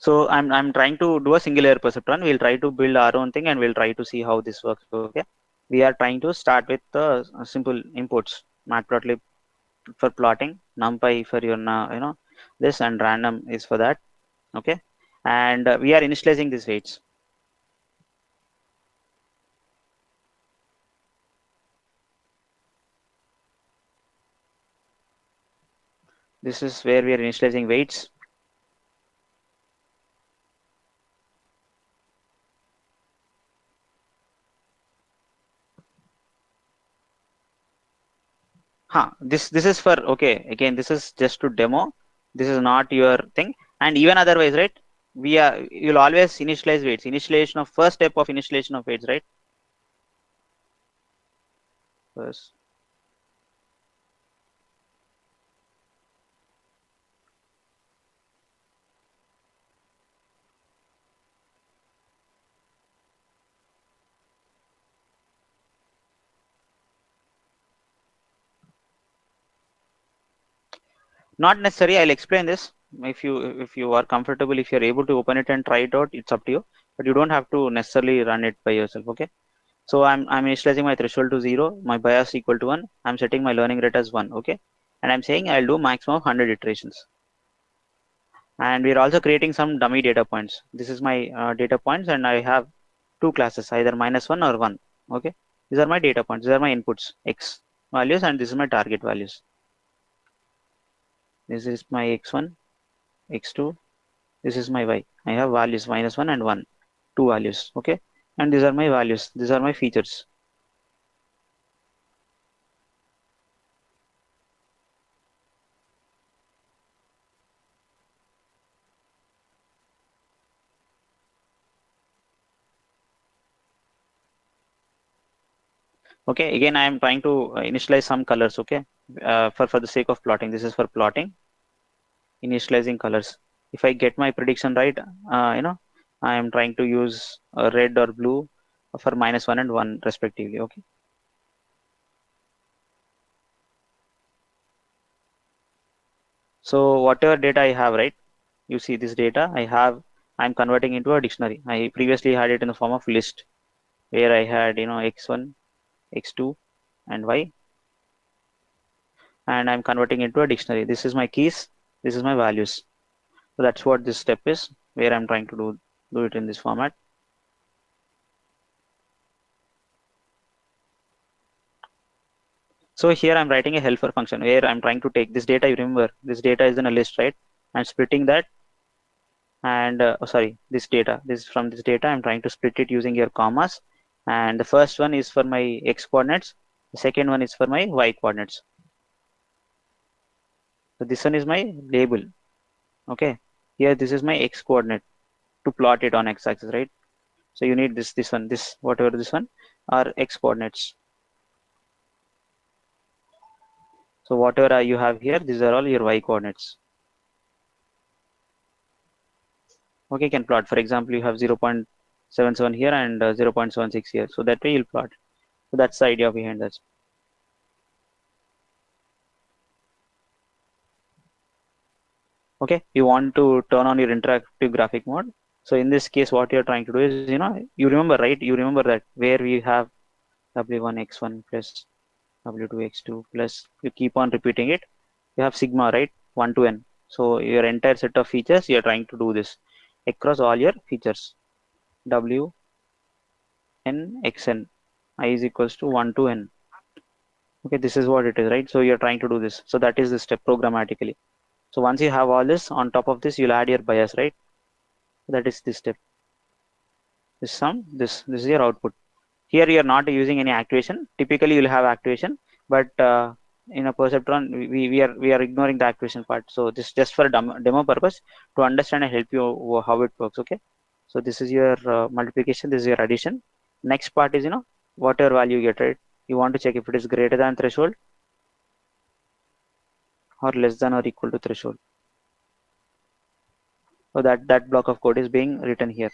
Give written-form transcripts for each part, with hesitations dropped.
So I'm trying to do a single layer perceptron. We'll try to build our own thing and we'll try to see how this works. Okay. We are trying to start with the simple inputs. Matplotlib for plotting, NumPy for your this, and random is for that. Okay. And we are initializing these weights. This is where we are initializing weights. This is for, okay, again, this is just to demo. This is not your thing. And even otherwise, right? You'll always initialize weights. Initialization of first step of initialization of weights, right? First. Not necessary. I'll explain this. If you are comfortable, if you're able to open it and try it out, it's up to you. But you don't have to necessarily run it by yourself. Okay. So I'm initializing my threshold to 0, my bias equal to 1. I'm setting my learning rate as 1. Okay. And I'm saying I'll do maximum of 100 iterations. And we're also creating some dummy data points. This is my data points, and I have two classes, either -1 or 1. Okay. These are my data points. These are my inputs, X values, and this is my target values. This is my X1, X2. This is my Y. I have values -1 and 1, two values. Okay. And these are my values. These are my features. Okay. Again, I am trying to initialize some colors. Okay. For the sake of plotting, this is for plotting. Initializing colors. If I get my prediction right, I am trying to use red or blue for -1 and 1 respectively. Okay. So whatever data I have, right? You see this data I have, I'm converting into a dictionary. I previously had it in the form of list where I had, X1, X2, and Y, and I'm converting into a dictionary. This is my keys. This is my values. So that's what this step is, where I'm trying to do it in this format. So here I'm writing a helper function where I'm trying to take this data. You remember this data is in a list, right? I'm splitting that, and this data. This from this data I'm trying to split it using your commas. And the first one is for my X coordinates. The second one is for my Y coordinates. So this one is my label. Okay. Here this is my X coordinate to plot it on X axis, right? So you need this one, this whatever this one are X coordinates. So whatever you have here, these are all your Y coordinates. Okay, you can plot. For example, you have 0.77 here and 0.76 here. So that way you'll plot. So that's the idea behind that. Okay, you want to turn on your interactive graphic mode. So in this case, what you're trying to do is, you remember, right? You remember that where we have W1x1 plus W2x2 plus, you keep on repeating it. You have sigma, right? 1 to n. So your entire set of features, you're trying to do this across all your features. W n xn I is equals to 1 to n. Okay, this is what it is, right? So you're trying to do this. So that is the step programmatically. So once you have all this, on top of this, you'll add your bias, right? That is this step. This sum, this is your output. Here you are not using any activation. Typically you'll have activation, but in a perceptron we are ignoring the activation part. So this just for a demo purpose to understand and help you how it works. Okay. So this is your multiplication. This is your addition. Next part is, whatever value you get, right? You want to check if it is greater than threshold or less than or equal to threshold. So that block of code is being written here.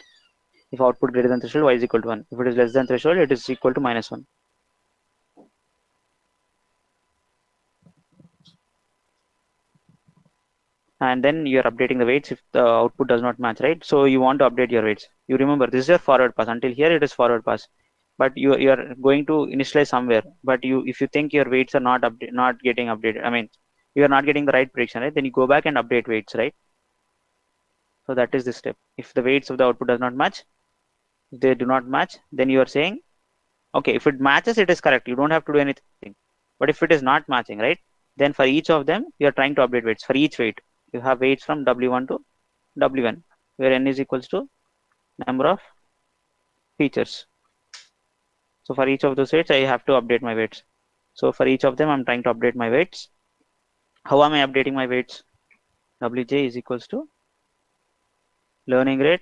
If output greater than threshold, y is equal to 1. If it is less than threshold, it is equal to -1. and then you're updating the weights if the output does not match, right? So you want to update your weights. You remember this is your forward pass. Until here it is forward pass, but you're going to initialize somewhere. But if you think your weights are not getting updated, I mean you are not getting the right prediction, right? Then you go back and update weights, right? So that is the step. If the weights of the output does not match, if they do not match, then you are saying, okay, if it matches, it is correct. You don't have to do anything. But if it is not matching, right? Then for each of them, you are trying to update weights. For each weight, you have weights from W1 to W1, where n is equals to number of features. So for each of those weights, I have to update my weights. So for each of them, I'm trying to update my weights. How am I updating my weights? Wj is equals to learning rate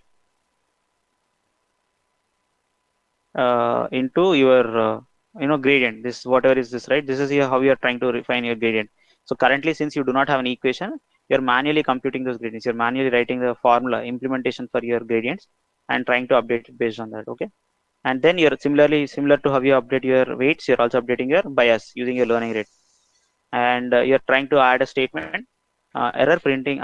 into your gradient. This whatever is this, right? This is here how you are trying to refine your gradient. So currently, since you do not have an equation, you're manually computing those gradients. You're manually writing the formula implementation for your gradients and trying to update it based on that. Okay. And then you're similar to how you update your weights, you're also updating your bias using your learning rate. And you're trying to add a statement, error printing,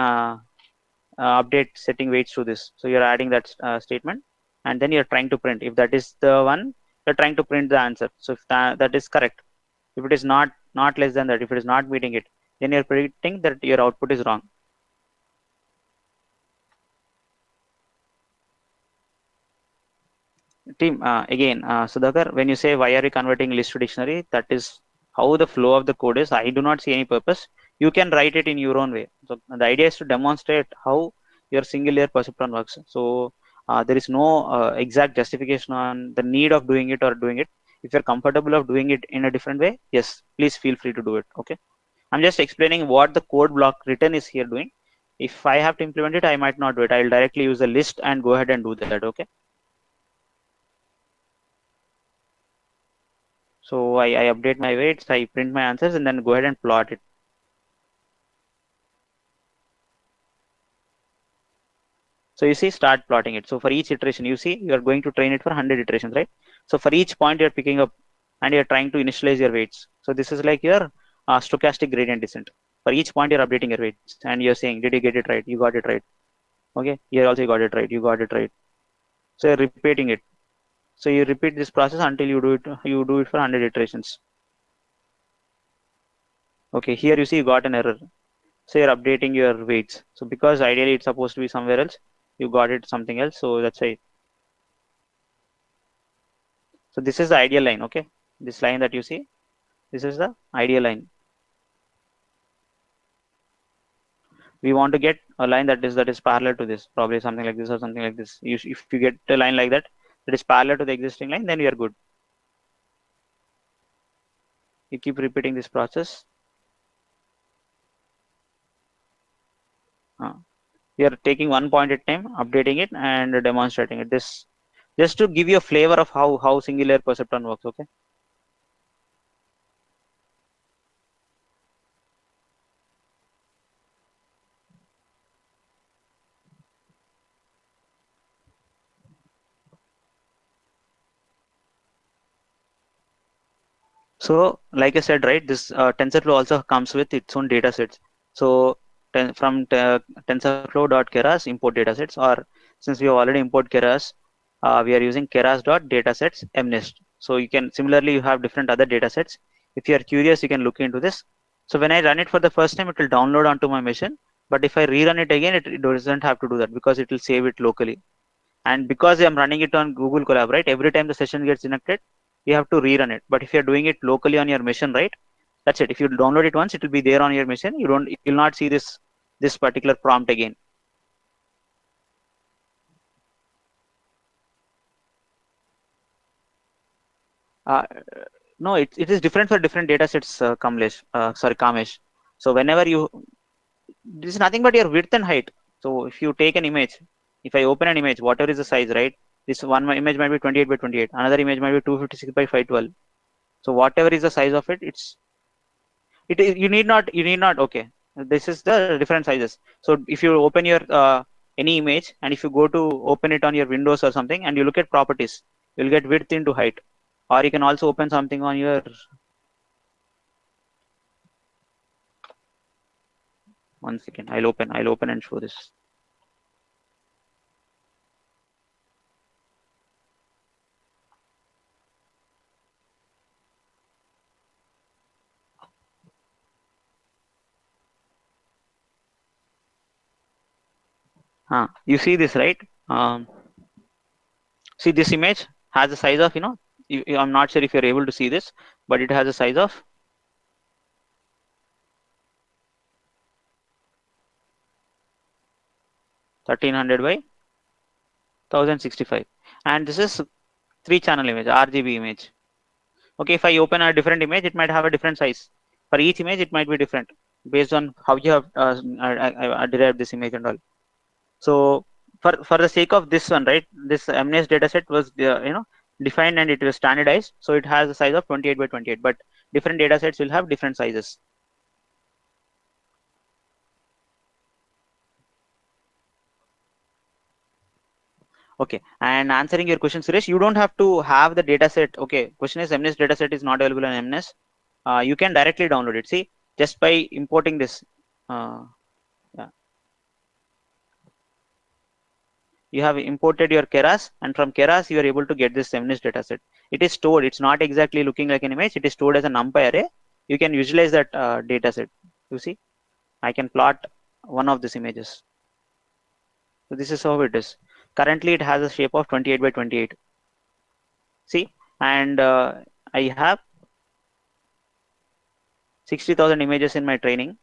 update setting weights to this. So you're adding that statement, and then you're trying to print. If that is the one, you're trying to print the answer. So if that is correct, if it is not less than that, if it is not meeting it, then you're predicting that your output is wrong. Team, again, Sudhakar, when you say why are you converting list to dictionary, that is how the flow of the code is. I do not see any purpose. You can write it in your own way. So the idea is to demonstrate how your single layer perceptron works. So there is no exact justification on the need of doing it or doing it. If you're comfortable of doing it in a different way, yes, please feel free to do it. Okay. I'm just explaining what the code block written is here doing. If I have to implement it, I might not do it. I'll directly use the list and go ahead and do that. Okay. So I update my weights, I print my answers, and then go ahead and plot it. So you see, start plotting it. So for each iteration, you see, you are going to train it for 100 iterations, right? So for each point you're picking up and you're trying to initialize your weights. So this is like your stochastic gradient descent. For each point you're updating your weights and you're saying, did you get it right? You got it right. Okay, here also you got it right. You got it right. So you're repeating it. So you repeat this process until you do it for 100 iterations. Okay, here you see you got an error. So you're updating your weights. So because ideally it's supposed to be somewhere else, you got it something else. So that's why. So this is the ideal line. Okay, this line that you see, this is the ideal line. We want to get a line that is parallel to this, probably something like this or something like this. If you get a line like that that is parallel to the existing line, then we are good. You keep repeating this process. We are taking one point at a time, updating it and demonstrating it. This just to give you a flavor of how single layer perceptron works. Okay. So like I said, right, this TensorFlow also comes with its own data sets. So from TensorFlow.keras import datasets, or since we have already import Keras, we are using keras.datasets mnest. So you can similarly you have different other datasets. If you are curious, you can look into this. So when I run it for the first time, it will download onto my machine. But if I rerun it again, it doesn't have to do that because it will save it locally. And because I'm running it on Google Colab, right, every time the session gets connected, you have to rerun it. But if you're doing it locally on your machine, right, that's it. If you download it once, it will be there on your machine. You'll not see this particular prompt again. Uh, no, it is different for different data sets, Kamesh. So whenever this is nothing but your width and height. So if you take an image, if I open an image, whatever is the size, right, this one image might be 28 by 28, another image might be 256 by 512. So whatever is the size of it, it is you need not okay, this is the different sizes. So if you open your any image, and if you go to open it on your Windows or something and you look at properties, you'll get width into height. Or you can also open something on your 1 second. I'll open and show this. You see this, right? See, this image has a size of, I'm not sure if you're able to see this, but it has a size of 1300 by 1065, and this is 3-channel image, RGB image. Okay, if I open a different image, it might have a different size. For each image, it might be different based on how you have derived this image and all. So for the sake of this one, right, this MNIST dataset was defined and it was standardized, so it has a size of 28 by 28. But different datasets will have different sizes. Okay, and answering your question, Suresh, you don't have to have the dataset. Okay, question is MNIST dataset is not available on MNIST. You can directly download it. See, just by importing this. Yeah. You have imported your Keras, and from Keras you are able to get this MNIST dataset. It is stored. It's not exactly looking like an image. It is stored as a NumPy array. You can visualize that dataset. You see, I can plot one of these images. So this is how it is. Currently, it has a shape of 28 by 28. See, and I have 60,000 images in my training,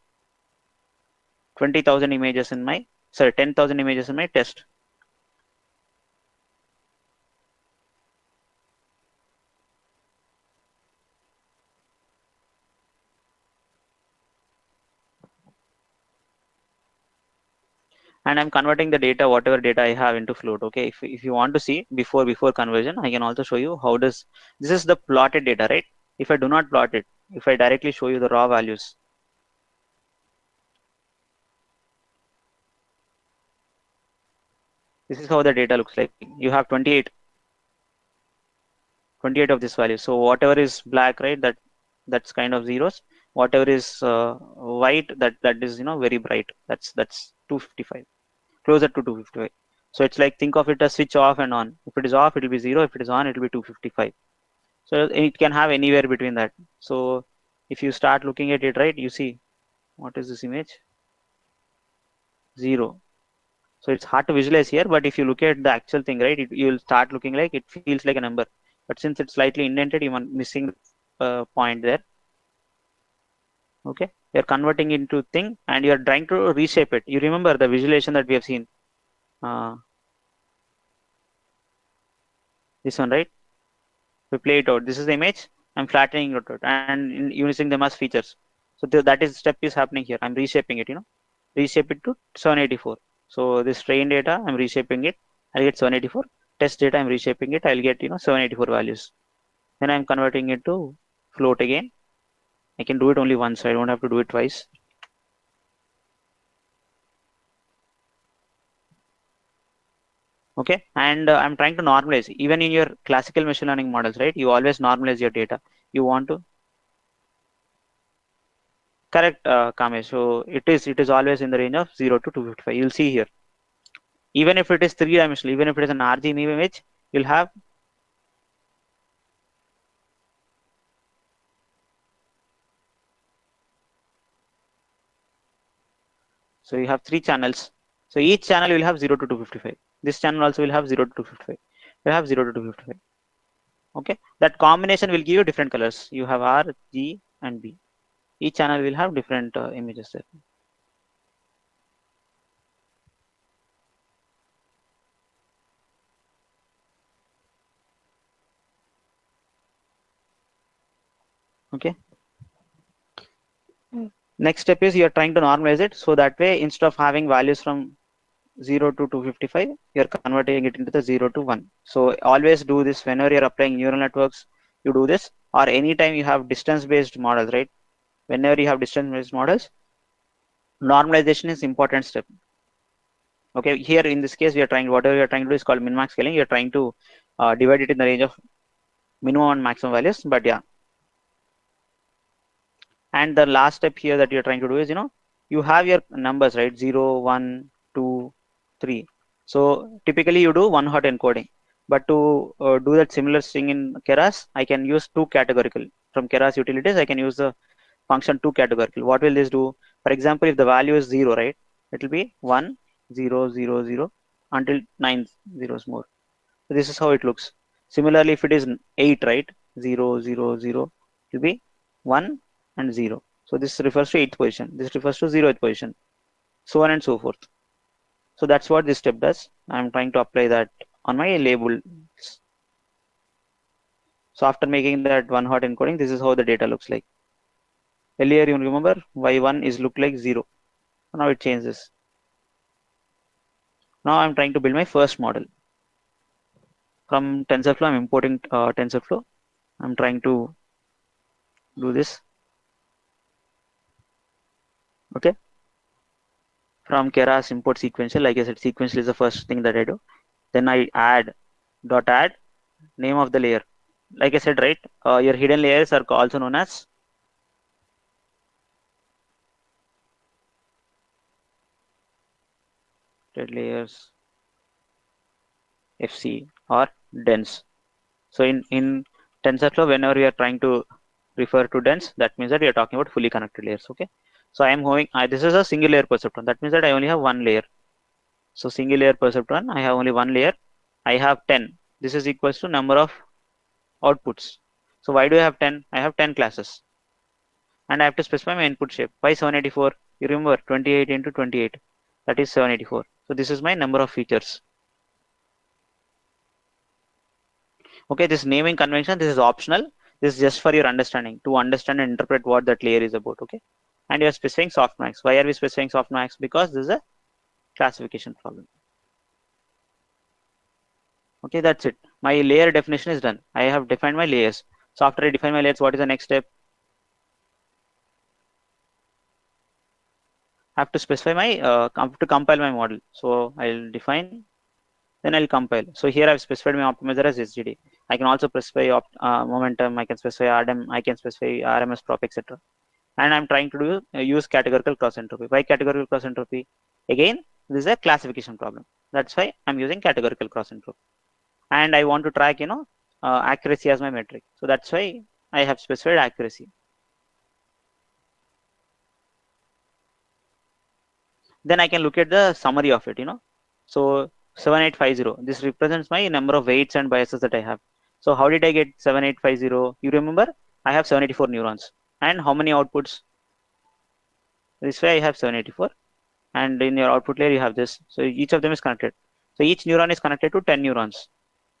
20,000 images in my, 10,000 images in my test. And I'm converting the data, whatever data I have, into float. Okay, if you want to see before conversion, I can also show you how does this is the plotted data, right? If I do not plot it, if I directly show you the raw values, this is how the data looks like. You have 28 of this value. So whatever is black, right, that's kind of zeros. Whatever is white, that is very bright. That's 255, closer to 255. So it's like, think of it as switch off and on. If it is off, it will be 0. If it is on, it will be 255. So it can have anywhere between that. So if you start looking at it, right, you see, what is this image? 0. So it's hard to visualize here, but if you look at the actual thing, right, you will start looking like it feels like a number. But since it's slightly indented, you are missing point there. Okay, you're converting into thing and you're trying to reshape it. You remember the visualization that we have seen. This one, right? We play it out. This is the image. I'm flattening it out and using them as features. So that is step is happening here. I'm reshaping it, reshape it to 784. So this train data, I'm reshaping it. I'll get 784. Test data, I'm reshaping it. I'll get 784 values. Then I'm converting it to float again. I can do it only once, so I don't have to do it twice. Okay, and I'm trying to normalize. Even in your classical machine learning models, right, you always normalize your data. You want to correct, Kamesh. So it is always in the range of 0 to 255. You'll see here. Even if it is 3-dimensional, even if it is an RGB image, you'll have so you have 3 channels. So each channel will have 0 to 255. This channel also will have 0 to 255. You have 0 to 255. Okay, that combination will give you different colors. You have R, G, and B. Each channel will have different images there. Okay. Next step is you are trying to normalize it, so that way instead of having values from 0 to 255, you're converting it into the 0 to 1. So always do this whenever you're applying neural networks. You do this, or anytime you have distance-based models, right? Whenever you have distance-based models, normalization is important step. Okay, here in this case, we are trying, whatever you're trying to do is called min-max scaling. You're trying to divide it in the range of minimum and maximum values, but yeah. And the last step here that you're trying to do is, you have your numbers, right? 0, 1, 2, 3. So typically you do one hot encoding, but to do that similar thing in Keras, I can use two categorical. From Keras utilities, I can use the function two categorical. What will this do? For example, if the value is 0, right, it will be 1, 0, 0, 0 until 9 zeros more. So this is how it looks. Similarly, if it is 8, right, 0, 0, 0, it will be 1 and 0. So this refers to 8th position. This refers to 0th position, so on and so forth. So that's what this step does. I'm trying to apply that on my label. So after making that one hot encoding, this is how the data looks like. Earlier, you remember y1 is look like 0. Now it changes. Now I'm trying to build my first model. From TensorFlow, I'm importing TensorFlow. I'm trying to do this. Okay. From Keras import sequential, like I said, sequential is the first thing that I do. Then I add dot add name of the layer. Like I said, right, your hidden layers are also known as layers FC or dense. So in TensorFlow, whenever we are trying to refer to dense, that means that we are talking about fully connected layers. Okay. So I am going. This is a single layer perceptron. That means that I only have one layer. So single layer perceptron, I have only one layer. I have 10. This is equals to number of outputs. So why do I have 10? I have 10 classes. And I have to specify my input shape. Why 784? You remember 28 into 28. That is 784. So this is my number of features. Okay, this naming convention, this is optional. This is just for your understanding, to understand and interpret what that layer is about. Okay. And you are specifying softmax. Why are we specifying softmax? Because this is a classification problem. Okay, that's it. My layer definition is done. I have defined my layers. So after I define my layers, what is the next step? I have to specify my to compile my model. So I'll define, then I'll compile. So here I've specified my optimizer as SGD. I can also specify momentum. I can specify RDM. I can specify RMS prop, etc. And I'm trying to do use categorical cross entropy. Why categorical cross entropy? Again, this is a classification problem. That's why I'm using categorical cross entropy. And I want to track, accuracy as my metric. So that's why I have specified accuracy. Then I can look at the summary of it, So 7850, this represents my number of weights and biases that I have. So how did I get 7850? You remember I have 784 neurons. And how many outputs? This way I have 784. And in your output layer you have this. So each of them is connected. So each neuron is connected to 10 neurons.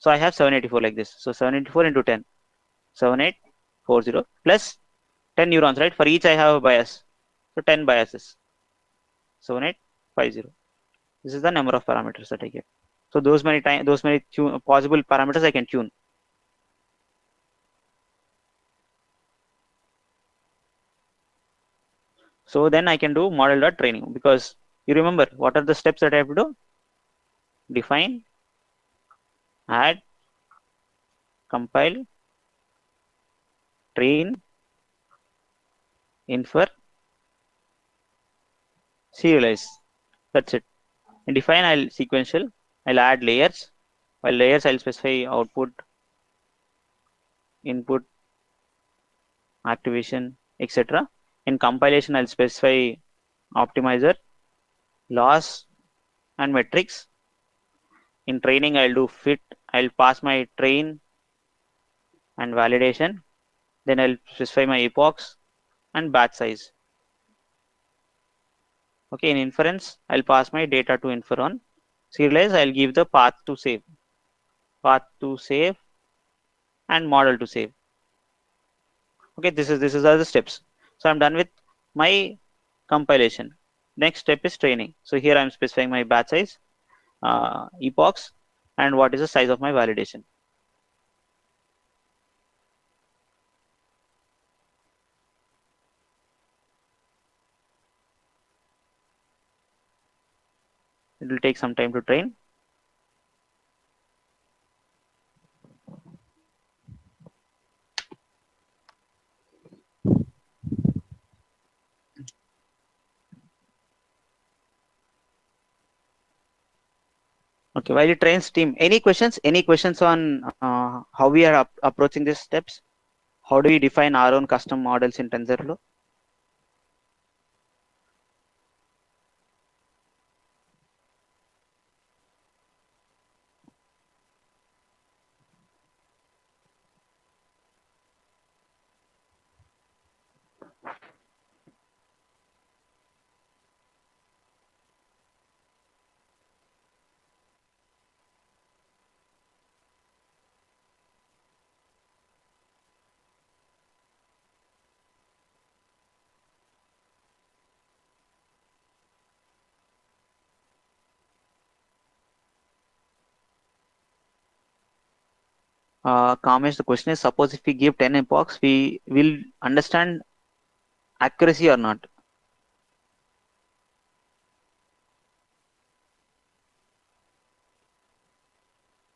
So I have 784 like this. So 784 into 10. 7840 plus 10 neurons, right? For each I have a bias. So 10 biases. 7850. This is the number of parameters that I get. So those many possible parameters I can tune. So then I can do model.training, because you remember what are the steps that I have to do? Define, add, compile, train, infer, serialize. That's it. In define, I'll sequential. I'll add layers. While layers, I'll specify output, input, activation, etc. In compilation, I'll specify optimizer, loss, and metrics. In training, I'll do fit. I'll pass my train and validation. Then I'll specify my epochs and batch size. Okay, in inference, I'll pass my data to infer on. Serialize, I'll give the path to save and model to save. Okay, this is all the steps. So I'm done with my compilation. Next step is training. So here I'm specifying my batch size, epochs, and what is the size of my validation. It will take some time to train. Okay, while it trains team, any questions? Any questions on how we are approaching these steps? How do we define our own custom models in TensorFlow? Kamesh, the question is, suppose if we give 10 epochs, we will understand accuracy or not?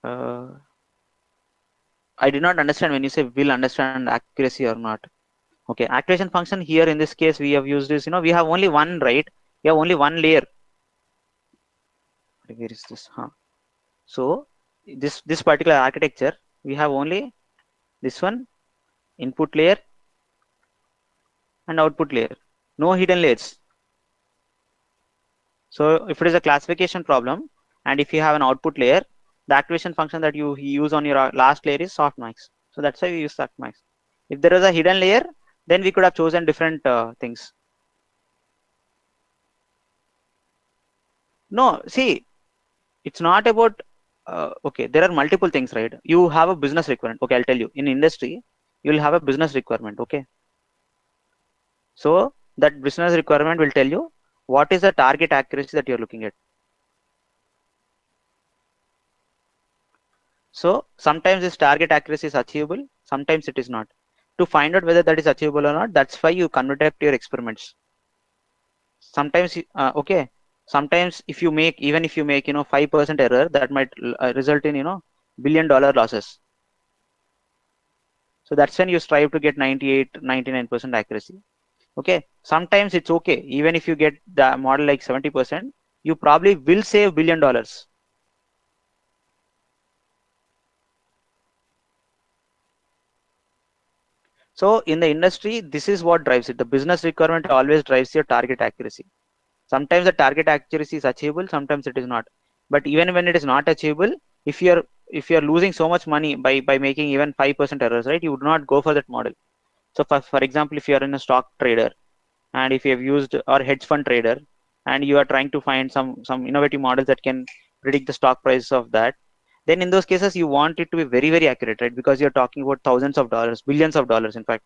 Uh, I did not understand when you say will understand accuracy or not. Okay, activation function here in this case we have used is, we have only one, right? We have only one layer. Where is this? Huh? So this particular architecture, we have only this one, input layer and output layer. No hidden layers. So if it is a classification problem, and if you have an output layer, the activation function that you use on your last layer is softmax. So that's why we use softmax. If there is a hidden layer, then we could have chosen different things. No, see, it's not about, okay, there are multiple things, right? You have a business requirement. Okay, I'll tell you. In industry, you'll have a business requirement. Okay. So that business requirement will tell you what is the target accuracy that you're looking at. So sometimes this target accuracy is achievable, sometimes it is not. To find out whether that is achievable or not, that's why you conduct your experiments. Sometimes, okay, sometimes if you make, even if you make, 5% error, that might result in, $1 billion losses. So that's when you strive to get 98, 99% accuracy. Okay, sometimes it's okay. Even if you get the model like 70%, you probably will save $1 billion. So in the industry, this is what drives it. The business requirement always drives your target accuracy. Sometimes the target accuracy is achievable, sometimes it is not. But even when it is not achievable, if you're losing so much money by making even 5% errors, right, you would not go for that model. So for example, if you are in a stock trader, and if you have used, or hedge fund trader, and you are trying to find some innovative models that can predict the stock price of that, then in those cases you want it to be very, very accurate, right? Because you're talking about thousands of dollars, billions of dollars, in fact.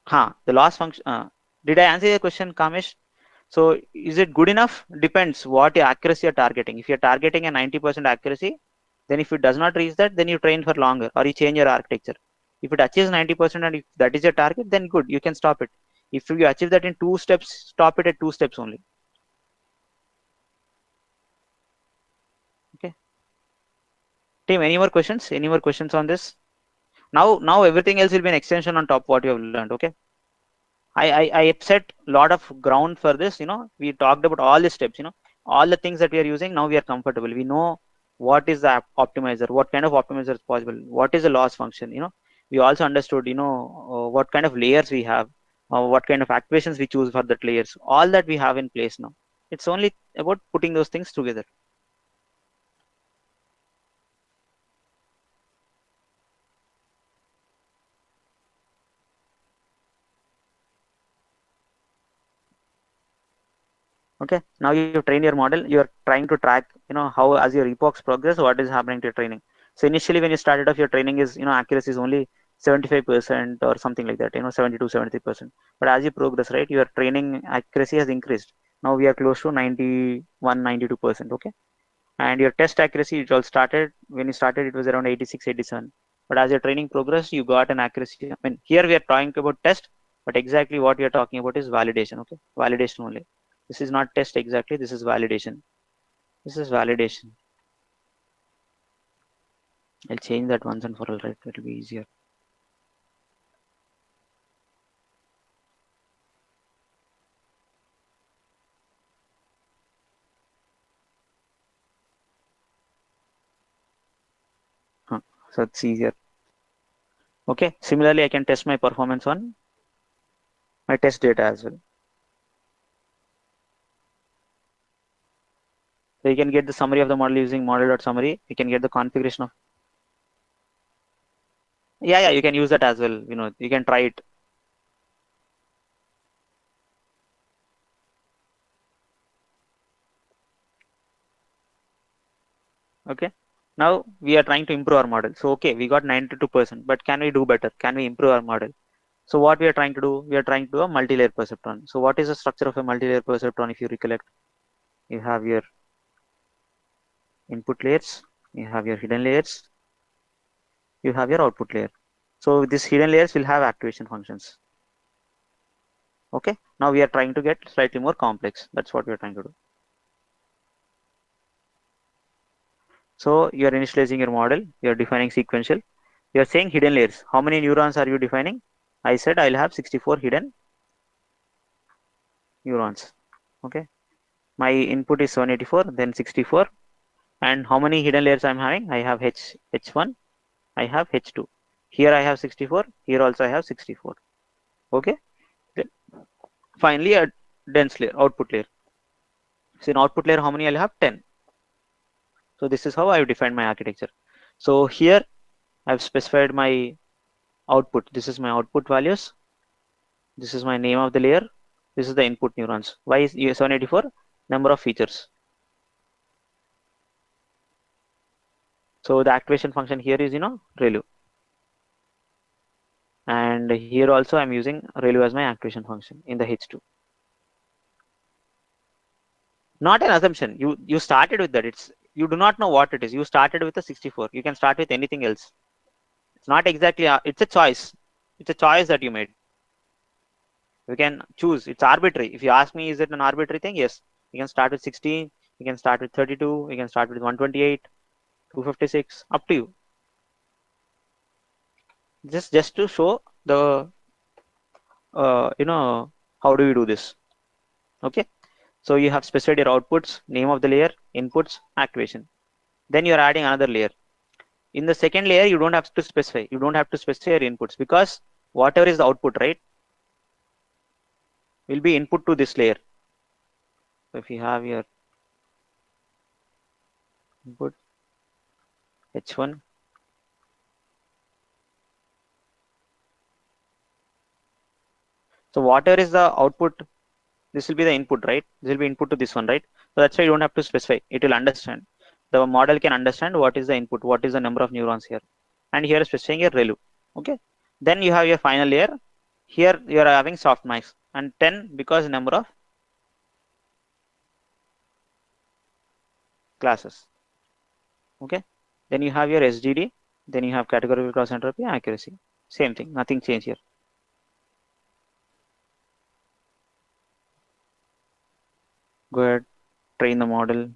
The loss function. Did I answer your question, Kamesh? So is it good enough? Depends what accuracy you're targeting. If you're targeting a 90% accuracy, then if it does not reach that, then you train for longer or you change your architecture. If it achieves 90% and if that is your target, then good, you can stop it. If you achieve that in 2 steps, stop it at 2 steps only. Okay. Team, any more questions? Any more questions on this? Now everything else will be an extension on top what you have learned. Okay. I set a lot of ground for this. We talked about all the steps, all the things that we are using. Now we are comfortable. We know what is the optimizer, what kind of optimizer is possible, what is the loss function. We also understood, what kind of layers we have, what kind of activations we choose for that layers. All that we have in place now. It's only about putting those things together. Okay, now you train your model, you're trying to track, how as your epochs progress, what is happening to your training. So initially when you started off, your training is, accuracy is only 75% or something like that, 72, 73%. But as you progress, right, your training accuracy has increased. Now we are close to 91, 92%. Okay. And your test accuracy, it all started, when you started, it was around 86, 87. But as your training progressed, you got an accuracy. I mean, here we are talking about test, but exactly what we are talking about is validation. Okay, validation only. This is not test exactly, this is validation. This is validation. I'll change that once and for all, right? It will be easier. So it's easier. Okay. Similarly, I can test my performance on my test data as well. So you can get the summary of the model using model.summary. You can get the configuration of. Yeah, you can use that as well. You can try it. Okay. Now we are trying to improve our model. So okay, we got 92%, but can we do better? Can we improve our model? So what we are trying to do, we are trying to do a multi-layer perceptron. So what is the structure of a multi-layer perceptron? If you recollect, you have your input layers, you have your hidden layers, you have your output layer. So these hidden layers will have activation functions. Okay. Now we are trying to get slightly more complex. That's what we are trying to do. So you are initializing your model. You are defining sequential. You are saying hidden layers. How many neurons are you defining? I said I'll have 64 hidden neurons. Okay. My input is 784, then 64. And how many hidden layers I'm having? I have H1, I have H2. Here I have 64. Here also I have 64. Okay. Then finally, a dense layer, output layer. So in output layer, how many I'll have? 10. So this is how I've defined my architecture. So here I've specified my output. This is my output values. This is my name of the layer. This is the input neurons. Why is 784? Number of features. So the activation function here is, ReLU. And here also I'm using ReLU as my activation function in the H2. Not an assumption. You started with that. You do not know what it is. You started with a 64. You can start with anything else. It's not exactly. It's a choice. It's a choice that you made. You can choose. It's arbitrary. If you ask me, is it an arbitrary thing? Yes. You can start with 16. You can start with 32. You can start with 128, 256. Up to you. Just to show the how do you do this? Okay. So you have specified your outputs, name of the layer, inputs, activation. Then you are adding another layer. In the second layer, you don't have to specify. You don't have to specify your inputs because whatever is the output, right, will be input to this layer. So if you have your input H1, so whatever is the output, this will be the input, right? This will be input to this one, right? So that's why you don't have to specify. It will understand. The model can understand what is the input, what is the number of neurons here, and here specifying your ReLU. Okay. Then you have your final layer. Here you are having softmax and 10 because number of classes. Okay. Then you have your SGD. Then you have categorical cross entropy, accuracy. Same thing. Nothing changed here. Go ahead, train the model.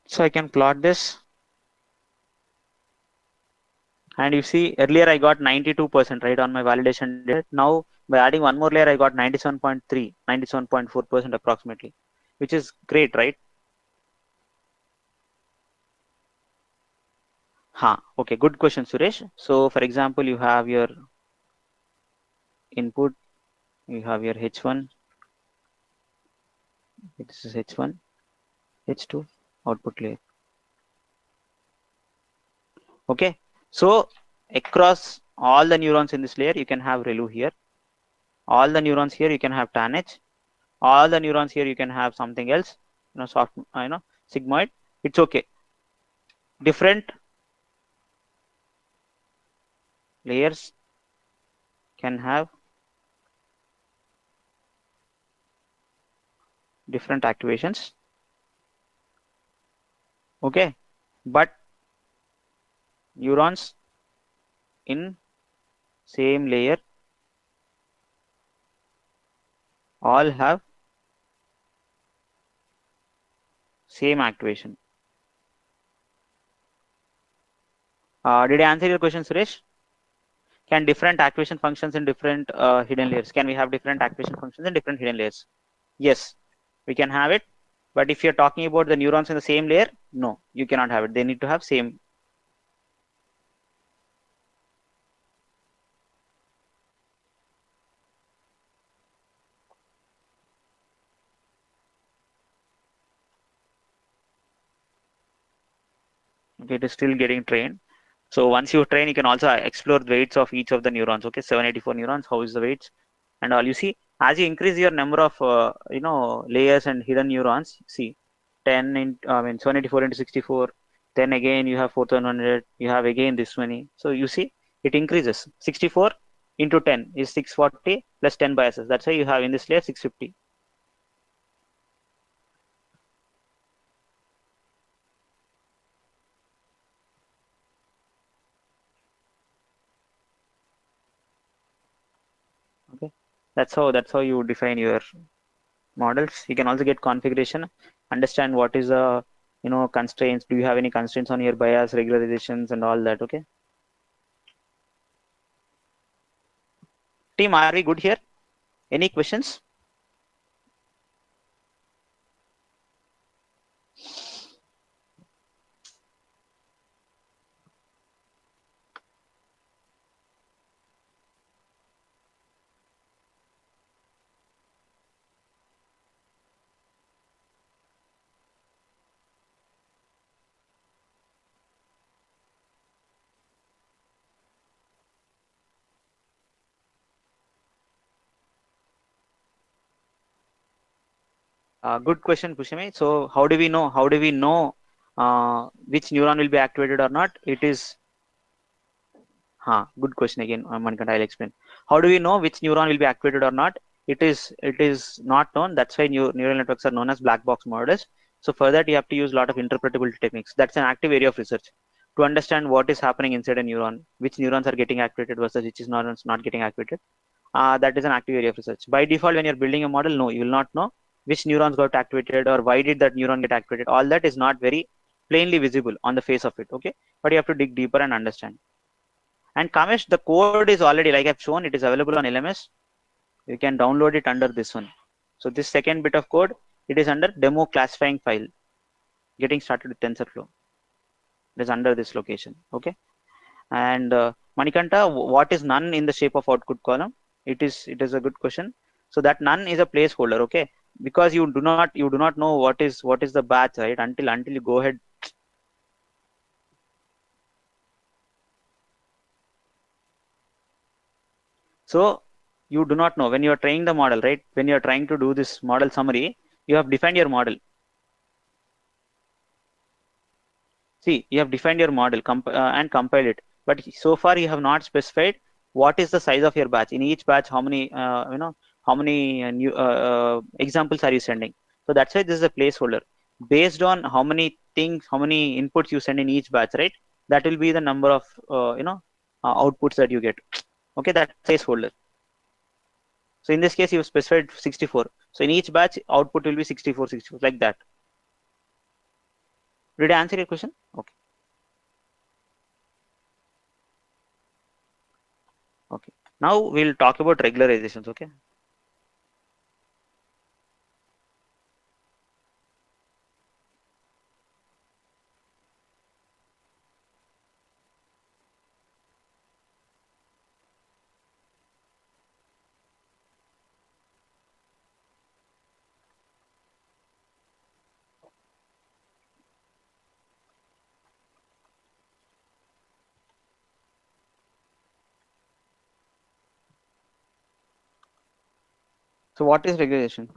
So I can plot this. And you see, earlier I got 92%, right, on my validation data. Now, by adding one more layer, I got 97.3, 97.4% approximately, which is great, right? Okay, good question, Suresh. So, for example, you have your input, you have your H1, this is H1, H2, output layer. Okay, so across all the neurons in this layer, you can have ReLU here. All the neurons here, you can have TANH. All the neurons here, you can have something else, sigmoid. It's okay. Different layers can have different activations. Okay, but neurons in same layer all have same activation. Did I answer your question, Suresh? Can different activation functions in different hidden layers? Can we have different activation functions in different hidden layers? Yes, we can have it. But if you're talking about the neurons in the same layer, no, you cannot have it. They need to have same. Okay, it is still getting trained. So once you train, you can also explore the weights of each of the neurons. Okay, 784 neurons. How is the weights and all? You see, as you increase your number of layers and hidden neurons, see, 10 in 784 into 64. Then again you have 4100. You have again this many. So you see, it increases. 64 into 10 is 640 plus 10 biases. That's why you have in this layer 650. Okay, that's how you define your models. You can also get configuration, understand what is the constraints. Do you have any constraints on your bias, regularizations, and all that? Okay, team, are we good here? Any questions? Good question, Pushami. So how do we know? How do we know which neuron will be activated or not? It is good question again, Manikanta. I'll explain. How do we know which neuron will be activated or not? It is not known. That's why neural networks are known as black box models. So for that, you have to use a lot of interpretability techniques. That's an active area of research to understand what is happening inside a neuron, which neurons are getting activated versus which is neurons not getting activated. That is an active area of research. By default, when you're building a model, no, you will not know which neurons got activated or why did that neuron get activated. All that is not very plainly visible on the face of it. Okay, but you have to dig deeper and understand. And Kamesh, the code is already, like I've shown, it is available on LMS. You can download it under this one. So this second bit of code, it is under demo classifying file. Getting started with TensorFlow. It is under this location. Okay. And Manikanta, what is none in the shape of output column? It is a good question. So that none is a placeholder. Okay. Because you do not know what is the batch, right? Until you go ahead. So you do not know when you are training the model, right? When you are trying to do this model summary, you have defined your model. See, you have defined your model and compiled it, but so far you have not specified what is the size of your batch. In each batch, how many new examples are you sending? So that's why this is a placeholder. Based on how many things, how many inputs you send in each batch, right? That will be the number of outputs that you get. Okay, that's placeholder. So in this case, you specified 64. So in each batch, output will be 64, 64, like that. Did I answer your question? Okay. Okay. Now we'll talk about regularizations. Okay. So what is regularization?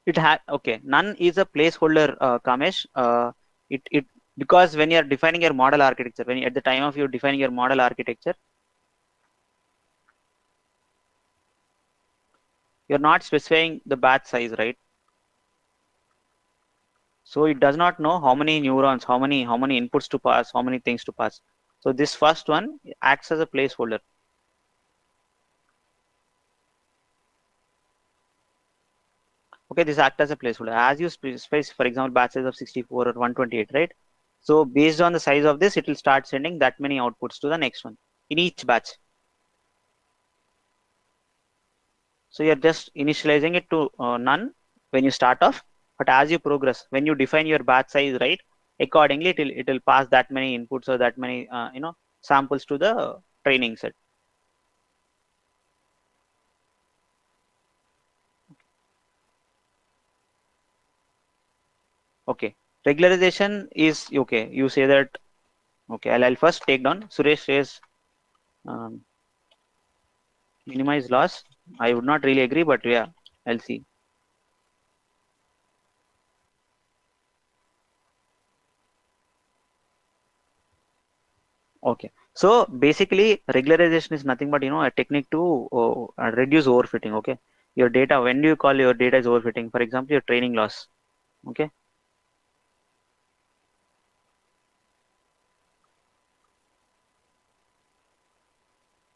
Okay, none is a placeholder, Kamesh. It because when you are defining your model architecture, when you, at the time of you defining your model architecture, you're not specifying the batch size, right? So it does not know how many neurons, how many inputs to pass, how many things to pass. So this first one acts as a placeholder. Okay, this acts as a placeholder. As you specify, for example, batch size of 64 or 128, right? So based on the size of this, it will start sending that many outputs to the next one in each batch. So you're just initializing it to none when you start off, but as you progress, when you define your batch size, right, accordingly it will pass that many inputs or that many samples to the training set. Okay, regularization is okay. You say that. Okay, I'll first take down. Suresh says um, minimize loss. I would not really agree, but yeah, I'll see. Okay, so basically regularization is nothing but a technique to reduce overfitting. Okay, your data, when do you call your data is overfitting? For example, your training loss. Okay,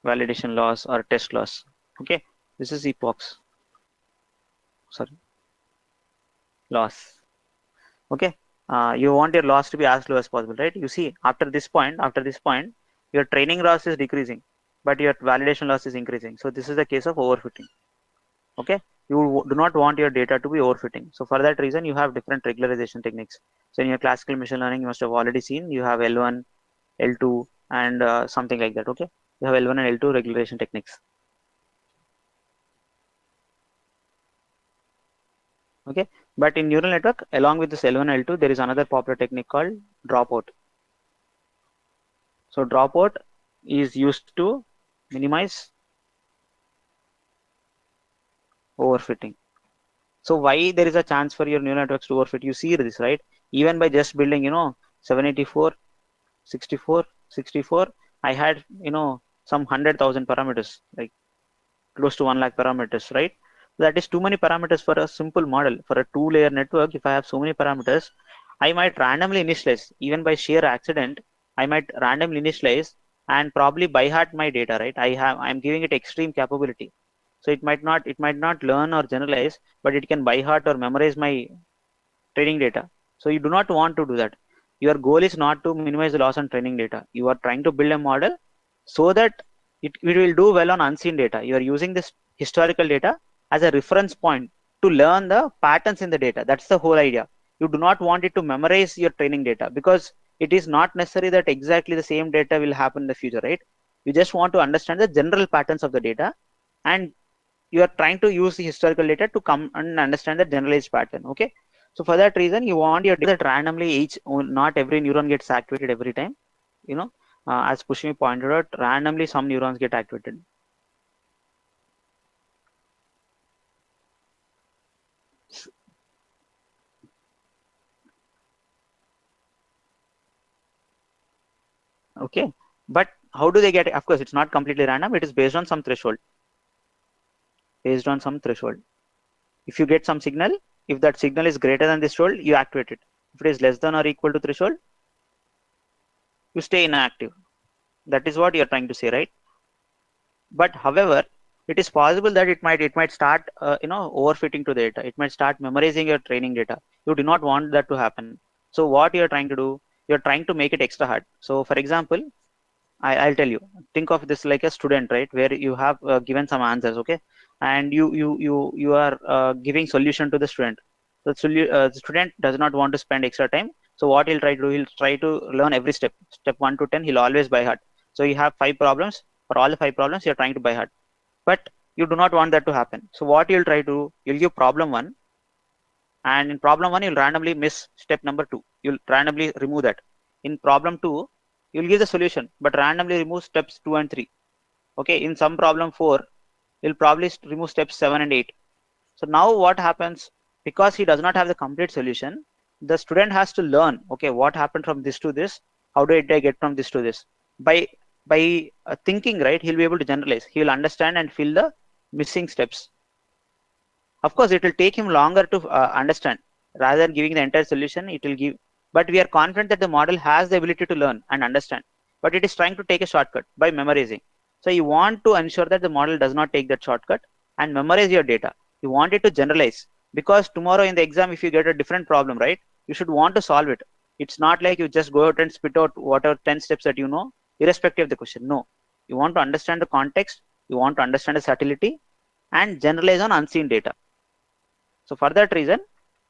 validation loss or test loss. Okay, this is epochs. Sorry, loss. Okay, you want your loss to be as low as possible, right? You see, after this point, your training loss is decreasing, but your validation loss is increasing. So this is the case of overfitting. Okay, you do not want your data to be overfitting. So for that reason, you have different regularization techniques. So in your classical machine learning, you must have already seen you have L1, L2, and something like that. Okay, you have L1 and L2 regularization techniques. Okay, but in neural network, along with this L1 L2, there is another popular technique called dropout. So dropout is used to minimize overfitting. So why there is a chance for your neural networks to overfit? You see this, right? Even by just building 784, 64, 64, I had some 100,000 parameters, like close to 1 lakh parameters, right? That is too many parameters for a simple model. For a two-layer network, if I have so many parameters, I might randomly initialize. Even by sheer accident, I might randomly initialize and probably by heart my data, right? I'm giving it extreme capability. So it might not learn or generalize, but it can by heart or memorize my training data. So you do not want to do that. Your goal is not to minimize the loss on training data. You are trying to build a model so that it will do well on unseen data. You are using this historical data as a reference point to learn the patterns in the data. That's the whole idea. You do not want it to memorize your training data because it is not necessary that exactly the same data will happen in the future, right? You just want to understand the general patterns of the data, and you are trying to use the historical data to come and understand the generalized pattern. Okay, so for that reason you want your data that randomly not every neuron gets activated every time. you know as Pushmi pointed out, randomly some neurons get activated. Okay, but how do they get? Of course it's not completely random, it is based on some threshold. If you get some signal, if that signal is greater than this threshold, you activate it. If it is less than or equal to threshold, you stay inactive. That is what you're trying to say, right? But however, it is possible that it might start overfitting to the data. It might start memorizing your training data. You do not want that to happen. So what you're trying to do, you're trying to make it extra hard. So for example, I'll tell you, think of this like a student, right, where you have given some answers. Okay, and you are giving solution to the student. The student does not want to spend extra time. So what he'll try to do, he'll try to learn every step 1 to 10, he'll always by heart. So you have 5 problems. For all the 5 problems you're trying to by heart, but you do not want that to happen. So what you'll try to do, you'll give problem 1, and in problem 1 you'll randomly miss step number 2. You'll randomly remove that. In problem 2 you'll give the solution but randomly remove steps 2 and 3. Okay, in some problem 4 you'll probably remove steps 7 and 8. So now what happens, because he does not have the complete solution, the student has to learn, okay, what happened from this to this, how did I get from this to this. By thinking, right, he'll be able to generalize, he will understand and fill the missing steps. Of course, it will take him longer to understand. Rather than giving the entire solution, it will give, but we are confident that the model has the ability to learn and understand, but it is trying to take a shortcut by memorizing. So you want to ensure that the model does not take that shortcut and memorize your data. You want it to generalize, because tomorrow in the exam, if you get a different problem, right, you should want to solve it. It's not like you just go out and spit out whatever 10 steps that you know, irrespective of the question. No, you want to understand the context, you want to understand the subtlety, and generalize on unseen data. So for that reason,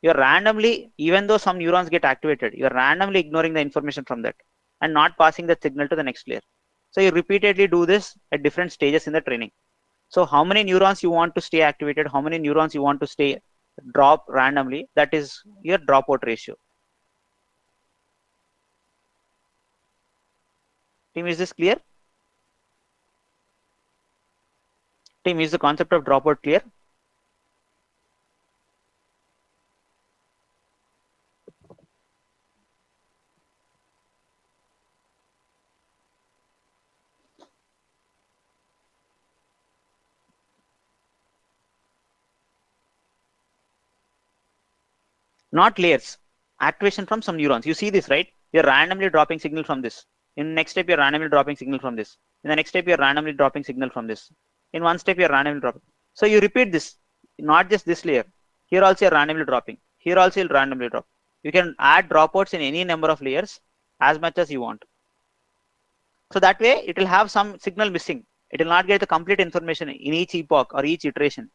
you're randomly, even though some neurons get activated, you're randomly ignoring the information from that and not passing the signal to the next layer. So you repeatedly do this at different stages in the training. So how many neurons you want to stay activated, how many neurons you want to stay drop randomly, that is your dropout ratio. Team, is this clear? Team, is the concept of dropout clear? Not layers, activation from some neurons. You see this, right? You're randomly dropping signal from this. In next step, you're randomly dropping signal from this. In the next step, you're randomly dropping signal from this. In one step, you're randomly dropping. So you repeat this, not just this layer. Here also you're randomly dropping. Here also you'll randomly drop. You can add dropouts in any number of layers as much as you want. So that way it will have some signal missing. It will not get the complete information in each epoch or each iteration.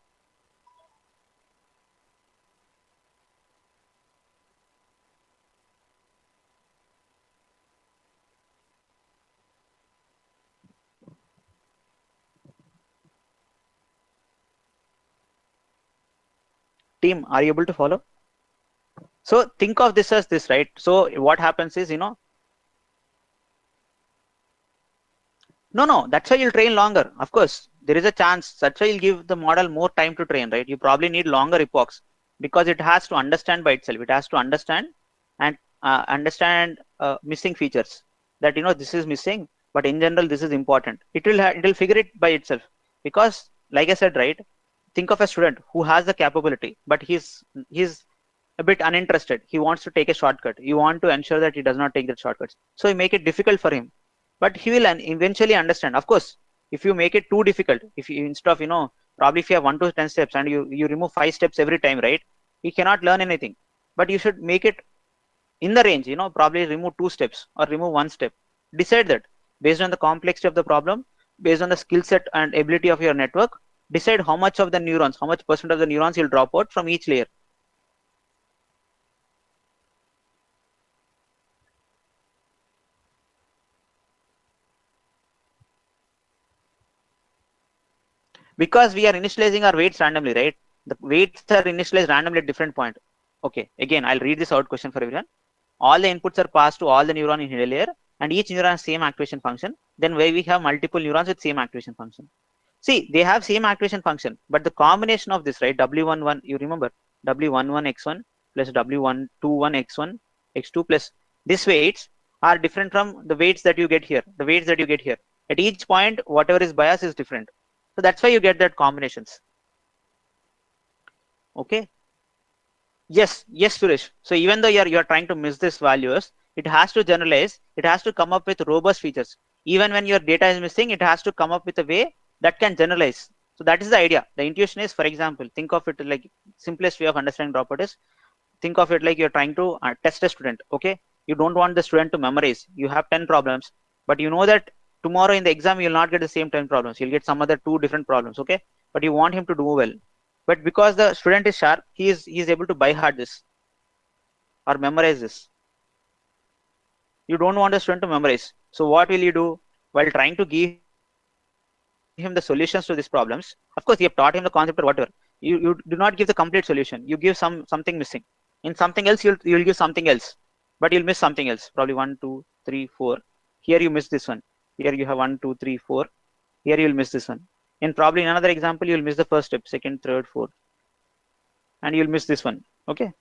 Team, are you able to follow? So think of this as this, right? So what happens is, no, that's why you'll train longer. Of course, there is a chance. That's why you'll give the model more time to train, right? You probably need longer epochs because it has to understand by itself. It has to understand and understand missing features, that, this is missing, but in general, this is important. It will figure it by itself, because like I said, right, think of a student who has the capability, but he's a bit uninterested. He wants to take a shortcut. You want to ensure that he does not take the shortcuts. So you make it difficult for him, but he will eventually understand. Of course, if you make it too difficult, if you, instead of, probably if you have 1 to 10 steps and you remove 5 steps every time, right, he cannot learn anything. But you should make it in the range, probably remove 2 steps or remove 1 step. Decide that based on the complexity of the problem, based on the skill set and ability of your network. Decide how much of the neurons, how much percent of the neurons you'll drop out from each layer. Because we are initializing our weights randomly, right? The weights are initialized randomly at different point. Okay, again, I'll read this out question for everyone. All the inputs are passed to all the neuron in a layer, and each neuron has same activation function. Then where we have multiple neurons with same activation function. See, they have same activation function, but the combination of this, right, W11, you remember, W11X1 plus W121X1, X2 plus these weights are different from the weights that you get here, the weights that you get here. At each point, whatever is bias is different. So that's why you get that combinations. Okay. Yes, Suresh. So even though you're trying to miss these values, it has to generalize. It has to come up with robust features. Even when your data is missing, it has to come up with a way that can generalize. So that is the idea. The intuition is, for example, think of it like simplest way of understanding dropout is, think of it like you're trying to test a student. Okay, you don't want the student to memorize. You have 10 problems, but you know that tomorrow in the exam you'll not get the same 10 problems. You'll get some other 2 different problems. Okay, but you want him to do well. But because the student is sharp, he is able to by heart this or memorize this. You don't want the student to memorize. So what will you do? While trying to give him the solutions to these problems, of course, you have taught him the concept or whatever. You do not give the complete solution. You give something missing. In something else, you'll give something else, but you'll miss something else. Probably 1, 2, 3, 4. Here you miss this one. Here you have 1, 2, 3, 4. Here you'll miss this one. In probably another example, you'll miss the first step, second, third, fourth. and you'll miss this one. Okay,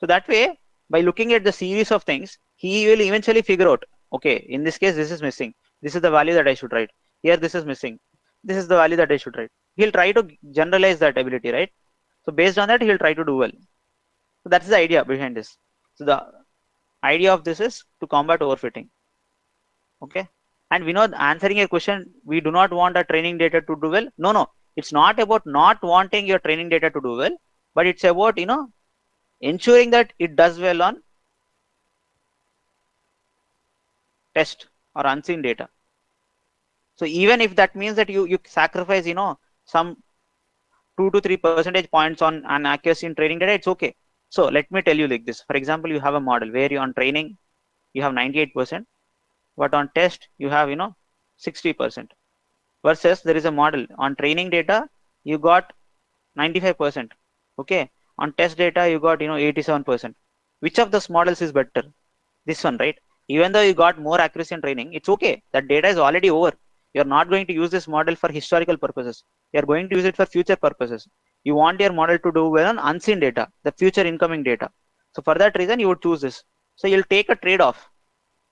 so that way, by looking at the series of things, he will eventually figure out, okay, in this case this is missing, this is the value that I should write, here this is missing, this is the value that I should write. He'll try to generalize that ability, right? So based on that, he'll try to do well. So that's the idea behind this. So the idea of this is to combat overfitting. Okay, and we know answering a question, we do not want our training data to do well. No, it's not about not wanting your training data to do well, but it's about, you know, ensuring that it does well on test or unseen data. So even if that means that you sacrifice, you know, some 2 to 3 percentage points on an accuracy in training data, it's okay. So let me tell you like this. For example, you have a model where you on training you have 98%, but on test you have, you know, 60%. Versus there is a model on training data you got 95%. Okay, on test data you got, you know, 87%. Which of those models is better? This one, right? Even though you got more accuracy in training, it's okay. That data is already over. You're not going to use this model for historical purposes. You're going to use it for future purposes. You want your model to do well on unseen data, the future incoming data. So for that reason, you would choose this. So you'll take a trade-off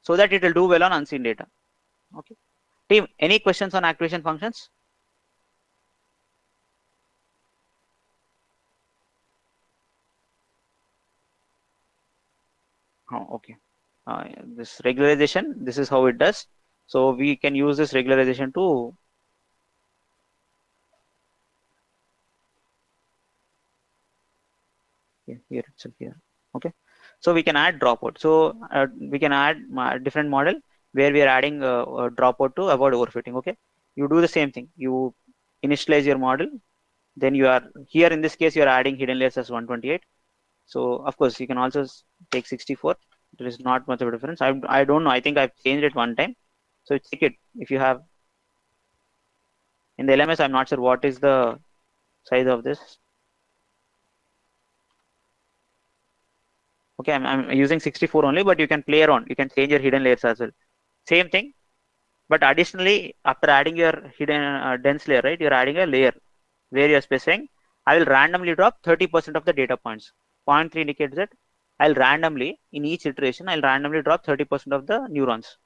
so that it will do well on unseen data. Okay. Team, any questions on activation functions? Oh, okay. This regularization, this is how it does. So we can use this regularization to here itself here. Okay, so we can add dropout. So we can add a different model where we are adding a dropout to avoid overfitting. Okay, you do the same thing. You initialize your model, then you are here in this case you are adding hidden layers as 128. So of course you can also take 64. There is not much of a difference. I don't know. I think I've changed it one time. So check it if you have in the LMS. I'm not sure what is the size of this. Okay, I'm using 64 only, but you can play around. You can change your hidden layers as well. Same thing, but additionally, after adding your hidden dense layer, right, you're adding a layer where you're specifying, I will randomly drop 30% of the data points. 0.3 indicates that I'll randomly, in each iteration, I'll randomly drop 30% of the neurons.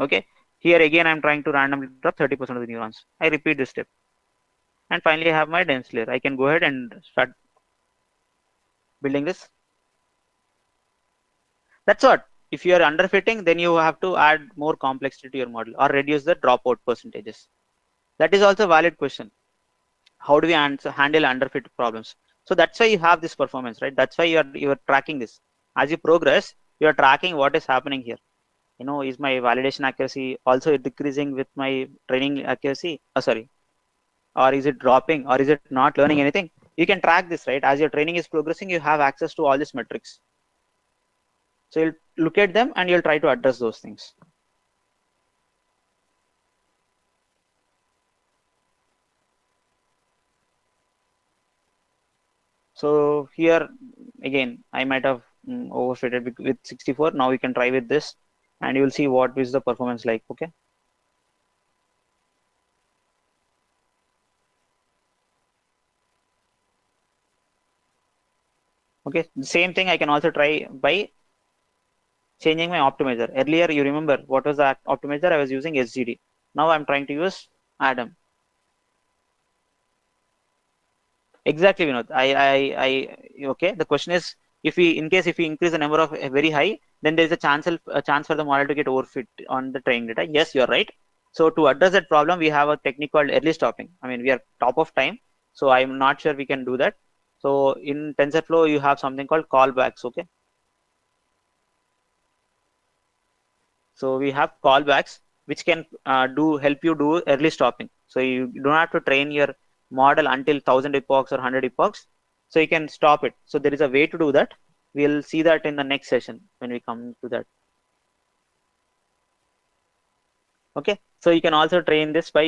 Okay, here again, I'm trying to randomly drop 30% of the neurons. I repeat this step. And finally, I have my dense layer. I can go ahead and start building this. That's what. If you are underfitting, then you have to add more complexity to your model or reduce the dropout percentages. That is also a valid question. How do we handle underfit problems? So that's why you have this performance, right? That's why you are tracking this. As you progress, you are tracking what is happening here. You know, is my validation accuracy also decreasing with my training accuracy? Sorry, or is it dropping, or is it not learning anything? You can track this, right? As your training is progressing, you have access to all these metrics. So you'll look at them and you'll try to address those things. So here again, I might have overfitted with 64. Now we can try with this and you will see what is the performance like. Okay. Okay, the same thing I can also try by changing my optimizer. Earlier, you remember what was the optimizer? I was using SGD. Now I'm trying to use Adam. Exactly, Vinod. Okay. The question is, if we, in case if we increase the number of very high, then there is a chance for the model to get overfit on the training data. Yes, you're right. So to address that problem, we have a technique called early stopping. I mean, we are top of time, so I'm not sure we can do that. So in TensorFlow, you have something called callbacks. Okay. So we have callbacks which can help you do early stopping. So you don't have to train your model until 1000 epochs or 100 epochs. So you can stop it. So there is a way to do that. We'll see that in the next session when we come to that. Okay. So you can also train this by